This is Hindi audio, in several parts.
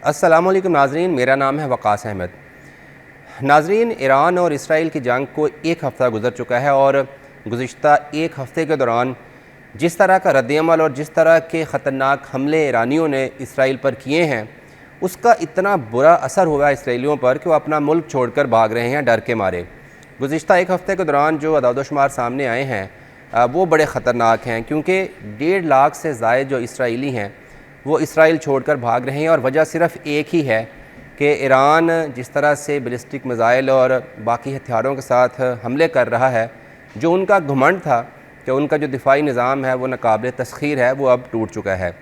अस्सलामु अलैकुम नाज़रीन, मेरा नाम है वक़ास अहमद। नाज़रीन, ईरान और इसराइल की जंग को एक हफ़्ता गुज़र चुका है और गुज़िश्ता एक हफ़्ते के दौरान जिस तरह का रद्दअमल और जिस तरह के ख़तरनाक हमले ईरानियों ने इसराइल पर किए हैं, उसका इतना बुरा असर हुआ है इसराइलियों पर कि वो अपना मुल्क छोड़कर भाग रहे हैं डर के मारे। गुज़िश्ता एक हफ़्ते के दौरान जो अदाद-ओ-शुमार सामने आए हैं वो बड़े ख़तरनाक हैं, क्योंकि 1.5 लाख से ज़ायद जो इसराइली हैं वो इसराइल छोड़कर भाग रहे हैं। और वजह सिर्फ़ एक ही है कि ईरान जिस तरह से बैलिस्टिक मिज़ाइल और बाकी हथियारों के साथ हमले कर रहा है, जो उनका घमंड था कि उनका जो दिफाई निज़ाम है वो नाकाबिल तस्ख़ीर है, वो अब टूट चुका है।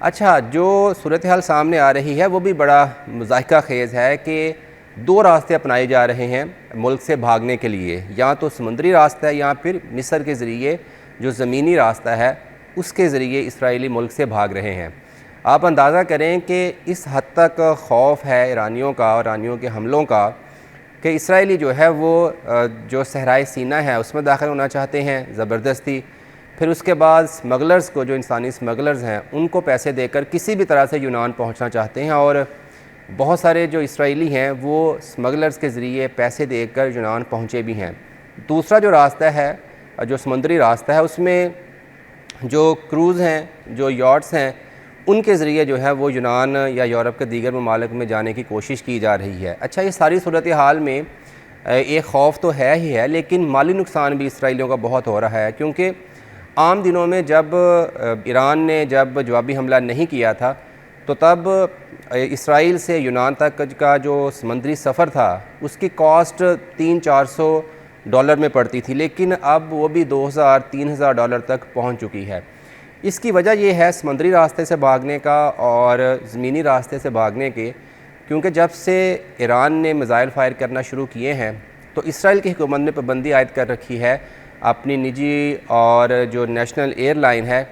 अच्छा, जो सूरत हाल सामने आ रही है वो भी बड़ा मुज़ाहिका ख़ेज़ है कि 2 रास्ते अपनाए जा रहे हैं मुल्क से भागने के लिए, या तो समुद्री रास्ता है या फिर मिस्र के ज़रिए जो ज़मीनी रास्ता है उसके ज़रिए इसराइली मुल्क से भाग रहे हैं। आप अंदाज़ा करें कि इस हद तक खौफ है ईरानियों का और ईरानियों के हमलों का कि इसराइली जो है वो जो सहराए सीना है उसमें दाखिल होना चाहते हैं ज़बरदस्ती। फिर उसके बाद स्मगलर्स को, जो इंसानी स्मगलर्स हैं, उनको पैसे देकर किसी भी तरह से यूनान पहुंचना चाहते हैं। और बहुत सारे जो इसराइली हैं वो स्मगलर्स के ज़रिए पैसे देकर यूनान पहुँचे भी हैं। दूसरा जो रास्ता है, जो समुद्री रास्ता है, उसमें जो क्रूज़ हैं, जो यॉट्स हैं, उनके ज़रिए जो है वो यूनान या यूरोप के दीगर ममालिक में जाने की कोशिश की जा रही है। अच्छा, ये सारी सूरत हाल में एक ख़ौफ तो है ही है, लेकिन माली नुकसान भी इसराइलियों का बहुत हो रहा है, क्योंकि आम दिनों में जब ईरान ने जब जवाबी हमला नहीं किया था तो तब इसराइल से यूनान तक का जो समंदरी सफ़र था उसकी कॉस्ट $300-400 में पड़ती थी, लेकिन अब वो भी $2000-3000 तक पहुंच चुकी है। इसकी वजह यह है समुद्री रास्ते से भागने का और ज़मीनी रास्ते से भागने के, क्योंकि जब से ईरान ने मिज़ाइल फ़ायर करना शुरू किए हैं तो इसराइल की हुकूमत ने पाबंदी आयद कर रखी है अपनी निजी और जो नेशनल एयरलाइन है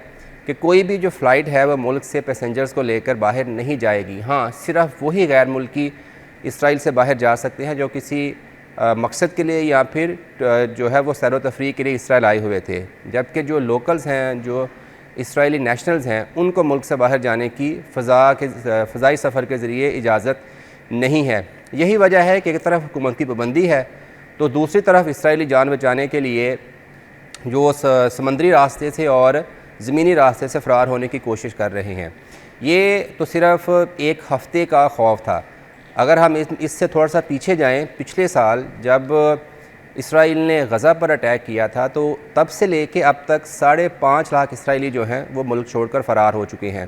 कि कोई भी जो फ़्लाइट है वह मुल्क से पैसेंजर्स को लेकर बाहर नहीं जाएगी। हाँ, सिर्फ़ वही गैर मुल्की इसराइल से बाहर जा सकते हैं जो किसी मकसद के लिए या फिर जो है वो सैर व तफरीह के लिए इसराइल आए हुए थे, जबकि जो लोकल्स हैं, जो इसराइली नेशनल्स हैं, उनको मुल्क से बाहर जाने की फ़ज़ाई सफ़र के ज़रिए इजाज़त नहीं है। यही वजह है कि एक तरफ हुकूमत की पाबंदी है तो दूसरी तरफ इसराइली जान बचाने के लिए जो समंदरी रास्ते से और ज़मीनी रास्ते से फ़रार होने की कोशिश कर रहे हैं। ये तो सिर्फ़ एक हफ़्ते का खौफ था। अगर हम इससे थोड़ा सा पीछे जाएँ, पिछले साल जब इसराइल ने गज़ा पर अटैक किया था तो तब से लेके अब तक 5.5 लाख इसराइली जो हैं वो मुल्क छोड़कर फ़रार हो चुके हैं।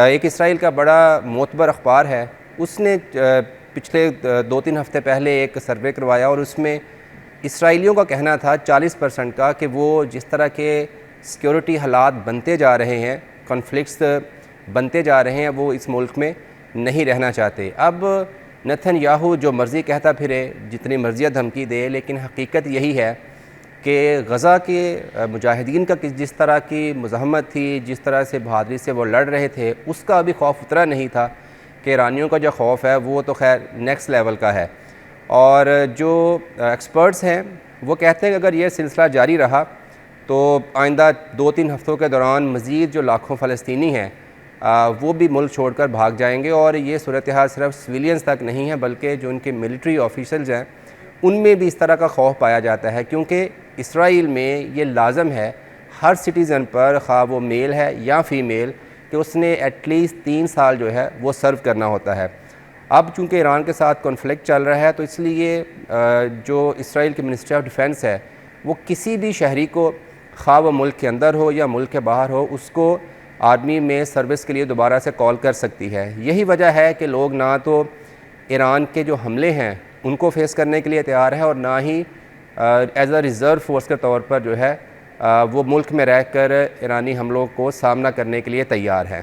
एक इसराइल का बड़ा मोतबर अखबार है, उसने पिछले 2-3 हफ़्ते पहले एक सर्वे करवाया और उसमें इसराइलियों का कहना था 40% का कि वो जिस तरह के सिक्योरिटी हालात बनते जा रहे हैं, कॉन्फ्लिक्ट्स बनते जा रहे हैं, वो इस मुल्क में नहीं रहना चाहते। अब नेतन्याहू जो मर्ज़ी कहता फिरे, जितनी मर्ज़ी धमकी दे, लेकिन हकीकत यही है कि गज़ा के मुजाहिदीन का जिस तरह की मुज़ाहमत थी, जिस तरह से बहादुरी से वो लड़ रहे थे, उसका अभी खौफ उतरा नहीं था कि ईरानियों का जो खौफ है वो तो खैर नेक्स्ट लेवल का है। और जो एक्सपर्ट्स हैं वो कहते हैं कि अगर ये सिलसिला जारी रहा तो आइंदा 2-3 हफ़्तों के दौरान मज़ीद जो लाखों फ़लस्तीनी हैं वो भी मुल्क छोड़कर भाग जाएंगे। और ये सूरत हाल सिर्फ सिविलियंस तक नहीं है, बल्कि जो उनके मिलिट्री ऑफिसल्स हैं उनमें भी इस तरह का खौफ पाया जाता है, क्योंकि इसराइल में ये लाजम है हर सिटीज़न पर, खा वो मेल है या फ़ीमेल, कि उसने एटलीस्ट 3 साल जो है वो सर्व करना होता है। अब चूँकि ईरान के साथ कॉन्फ्लिक्ट चल रहा है तो इसलिए जो इसराइल के मिनिस्ट्री ऑफ डिफेंस है वो किसी भी शहरी को, खा वो मुल्क के अंदर हो या मुल्क के बाहर हो, उसको आर्मी में सर्विस के लिए दोबारा से कॉल कर सकती है। यही वजह है कि लोग ना तो ईरान के जो हमले हैं उनको फेस करने के लिए तैयार है और ना ही एज अ रिज़र्व फोर्स के तौर पर जो है वो मुल्क में रहकर ईरानी हमलों को सामना करने के लिए तैयार है।